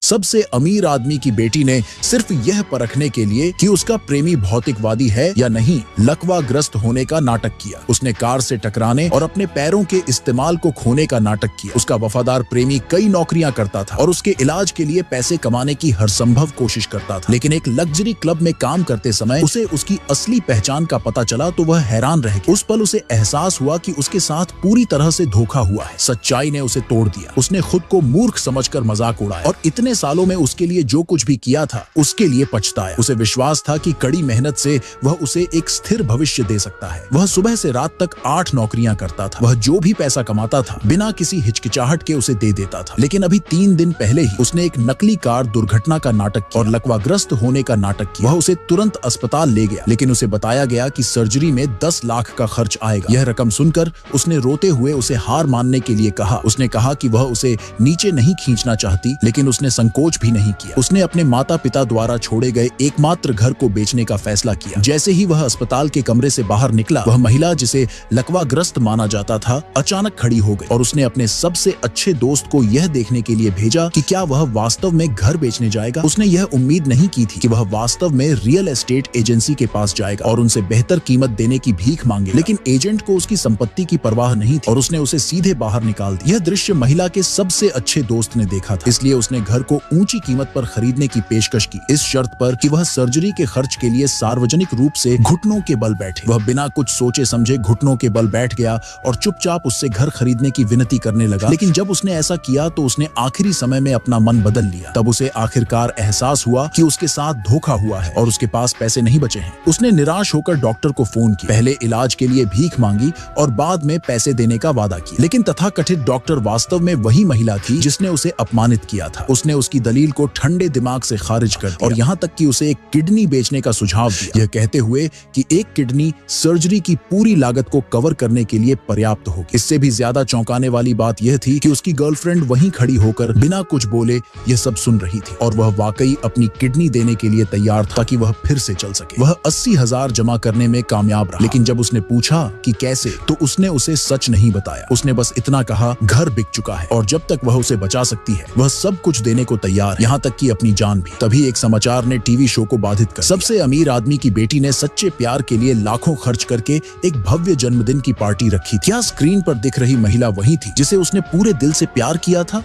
सबसे अमीर आदमी की बेटी ने सिर्फ यह परखने के लिए कि उसका प्रेमी भौतिकवादी है या नहीं, लकवाग्रस्त होने का नाटक किया। उसने कार से टकराने और अपने पैरों के इस्तेमाल को खोने का नाटक किया। उसका वफादार प्रेमी कई नौकरियां करता था और उसके इलाज के लिए पैसे कमाने की हर संभव कोशिश करता था, लेकिन एक लग्जरी क्लब में काम करते समय उसे उसकी असली पहचान का पता चला तो वह हैरान रह गया। उस पल उसे एहसास हुआ कि उसके साथ पूरी तरह से धोखा हुआ है। सच्चाई ने उसे तोड़ दिया। उसने खुद को मूर्ख समझकर मजाक उड़ाया और इतने सालों में उसके लिए जो कुछ भी किया था उसके लिए पछताया। उसे विश्वास था कि कड़ी मेहनत से वह उसे एक स्थिर भविष्य दे सकता है। वह सुबह से रात तक 8 नौकरियां करता था। वह जो भी पैसा कमाता था बिना किसी हिचकिचाहट के उसे दे देता था। लेकिन अभी 3 दिन पहले ही उसने एक नकली कार दुर्घटना का नाटक किया और लकवाग्रस्त होने का नाटक किया। वह उसे तुरंत अस्पताल ले गया, लेकिन उसे बताया गया कि सर्जरी में 10 लाख का खर्च आएगा। यह रकम सुनकर उसने रोते हुए उसे हार मानने के लिए कहा। उसने कहा कि वह उसे नीचे नहीं खींचना चाहती, लेकिन उसने संकोच भी नहीं किया। उसने अपने माता पिता द्वारा छोड़े गए एकमात्र घर को बेचने का फैसला किया। जैसे ही वह अस्पताल के कमरे से बाहर निकला, वह महिला जिसे लकवाग्रस्त माना जाता था अचानक खड़ी हो गई और उसने अपने सबसे अच्छे दोस्त को यह देखने के लिए भेजा कि क्या वह वास्तव में घर बेचने जाएगा। उसने यह उम्मीद नहीं की थी कि वह वास्तव में रियल एस्टेट एजेंसी के पास जाएगा और उनसे बेहतर कीमत देने की भीख मांगेगा। लेकिन एजेंट को उसकी संपत्ति की परवाह नहीं थी और उसने उसे सीधे बाहर निकाल दिया। यह दृश्य महिला के सबसे अच्छे दोस्त ने देखा था, इसलिए उसने घर को ऊंची कीमत पर खरीदने की पेशकश की, इस शर्त पर कि वह सर्जरी के खर्च के लिए सार्वजनिक रूप से घुटनों के बल बैठे। वह बिना कुछ सोचे समझे घुटनों के बल बैठ गया और चुपचाप उससे घर खरीदने की विनती करने लगा। लेकिन जब उसने ऐसा किया तो उसने आखिरी समय में अपना मन बदल लिया। तब उसे आखिरकार एहसास हुआ कि उसके साथ धोखा हुआ है और उसके पास पैसे नहीं बचे हैं। उसने निराश होकर डॉक्टर को फोन किया, पहले इलाज के लिए भीख मांगी और बाद में पैसे देने का वादा किया। लेकिन तथाकथित डॉक्टर वास्तव में वही महिला थी जिसने उसे अपमानित किया था। उसने उसकी दलील को ठंडे दिमाग से खारिज कर दिया और यहाँ तक कि उसे एक किडनी बेचने का सुझाव दिया, यह कहते हुए कि एक किडनी सर्जरी की पूरी लागत को कवर करने के लिए पर्याप्त होगी। इससे भी ज्यादा चौंकाने वाली बात यह थी कि उसकी गर्लफ्रेंड वहीं खड़ी होकर बिना कुछ बोले यह सब सुन रही थी और वह वाकई अपनी किडनी देने के लिए तैयार था ताकि वह फिर से चल सके। वह 80,000 जमा करने में कामयाब रहा, लेकिन जब उसने पूछा कि कैसे, तो उसने उसे सच नहीं बताया। उसने बस इतना कहा, घर बिक चुका है और जब तक वह उसे बचा सकती है वह सब कुछ देने को तैयार है, यहाँ तक कि अपनी जान भी। तभी एक समाचार ने टीवी शो को बाधित कर सबसे अमीर आदमी की बेटी ने सच्चे प्यार के लिए लाखों खर्च करके एक भव्य जन्मदिन की पार्टी रखी। क्या स्क्रीन पर दिख रही महिला वही थी जिसे उसने पूरे दिल से प्यार किया था?